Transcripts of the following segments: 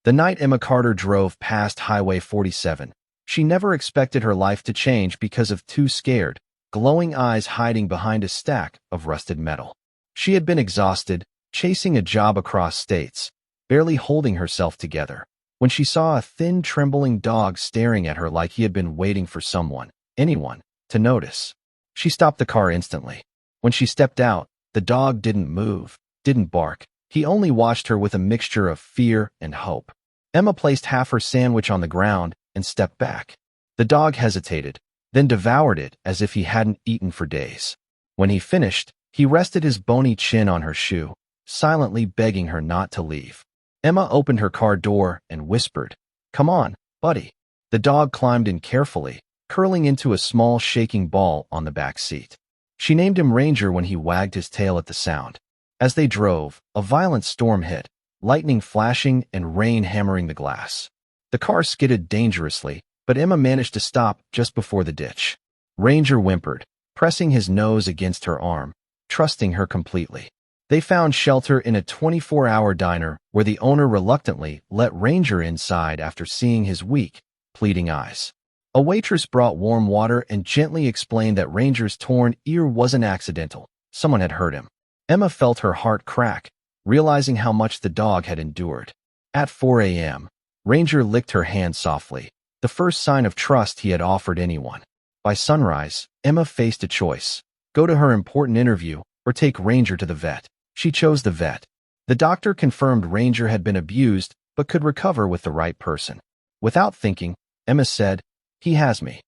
The night Emma Carter drove past Highway 47, she never expected her life to change because of two scared, glowing eyes hiding behind a stack of rusted metal. She had been exhausted, chasing a job across states, barely holding herself together, when she saw a thin, trembling dog staring at her like he had been waiting for someone, anyone, to notice. She stopped the car instantly. When she stepped out, the dog didn't move, didn't bark. He only watched her with a mixture of fear and hope. Emma placed half her sandwich on the ground and stepped back. The dog hesitated, then devoured it as if he hadn't eaten for days. When he finished, he rested his bony chin on her shoe, silently begging her not to leave. Emma opened her car door and whispered, "Come on, buddy." The dog climbed in carefully, curling into a small shaking ball on the back seat. She named him Ranger when he wagged his tail at the sound. As they drove, a violent storm hit, lightning flashing and rain hammering the glass. The car skidded dangerously, but Emma managed to stop just before the ditch. Ranger whimpered, pressing his nose against her arm, trusting her completely. They found shelter in a 24-hour diner where the owner reluctantly let Ranger inside after seeing his weak, pleading eyes. A waitress brought warm water and gently explained that Ranger's torn ear wasn't accidental. Someone had hurt him. Emma felt her heart crack, realizing how much the dog had endured. At 4 a.m., Ranger licked her hand softly, the first sign of trust he had offered anyone. By sunrise, Emma faced a choice: go to her important interview or take Ranger to the vet. She chose the vet. The doctor confirmed Ranger had been abused but could recover with the right person. Without thinking, Emma said, "He has me."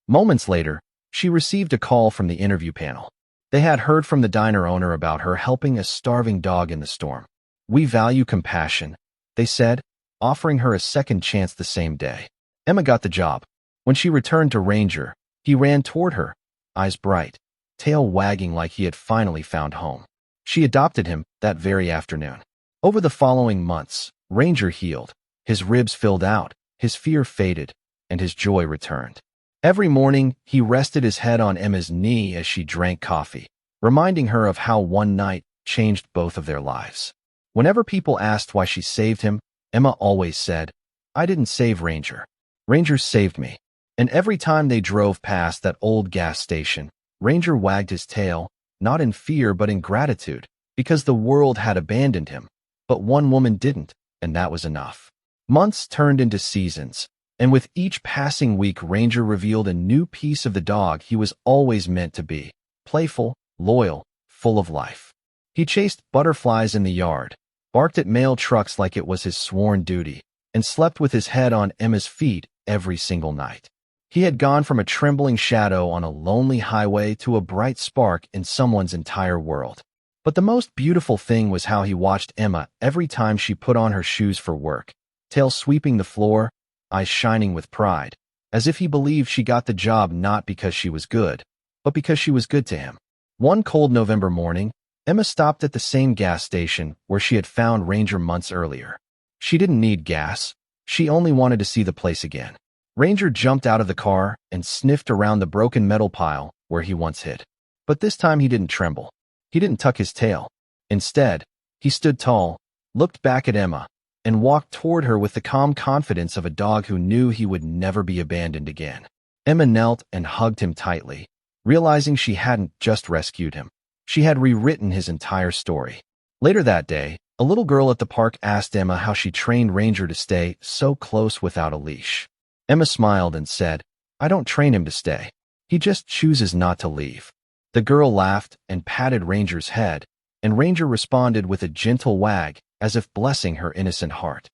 Moments later, she received a call from the interview panel. They had heard from the diner owner about her helping a starving dog in the storm. "We value compassion," they said, offering her a second chance the same day. Emma got the job. When she returned to Ranger, he ran toward her, eyes bright, tail wagging like he had finally found home. She adopted him that very afternoon. Over the following months, Ranger healed. His ribs filled out, his fear faded, and his joy returned. Every morning, he rested his head on Emma's knee as she drank coffee, reminding her of how one night changed both of their lives. Whenever people asked why she saved him, Emma always said, "I didn't save Ranger. Ranger saved me." And every time they drove past that old gas station, Ranger wagged his tail, not in fear but in gratitude, because the world had abandoned him. But one woman didn't, and that was enough. Months turned into seasons, and with each passing week Ranger revealed a new piece of the dog he was always meant to be: playful, loyal, full of life. He chased butterflies in the yard, barked at mail trucks like it was his sworn duty, and slept with his head on Emma's feet every single night. He had gone from a trembling shadow on a lonely highway to a bright spark in someone's entire world. But the most beautiful thing was how he watched Emma every time she put on her shoes for work, tail sweeping the floor, eyes shining with pride, as if he believed she got the job not because she was good, but because she was good to him. One cold November morning, Emma stopped at the same gas station where she had found Ranger months earlier. She didn't need gas. She only wanted to see the place again. Ranger jumped out of the car and sniffed around the broken metal pile where he once hid. But this time he didn't tremble. He didn't tuck his tail. Instead, he stood tall, looked back at Emma, and walked toward her with the calm confidence of a dog who knew he would never be abandoned again. Emma knelt and hugged him tightly, realizing she hadn't just rescued him. She had rewritten his entire story. Later that day, a little girl at the park asked Emma how she trained Ranger to stay so close without a leash. Emma smiled and said, "I don't train him to stay. He just chooses not to leave." The girl laughed and patted Ranger's head, and Ranger responded with a gentle wag, as if blessing her innocent heart.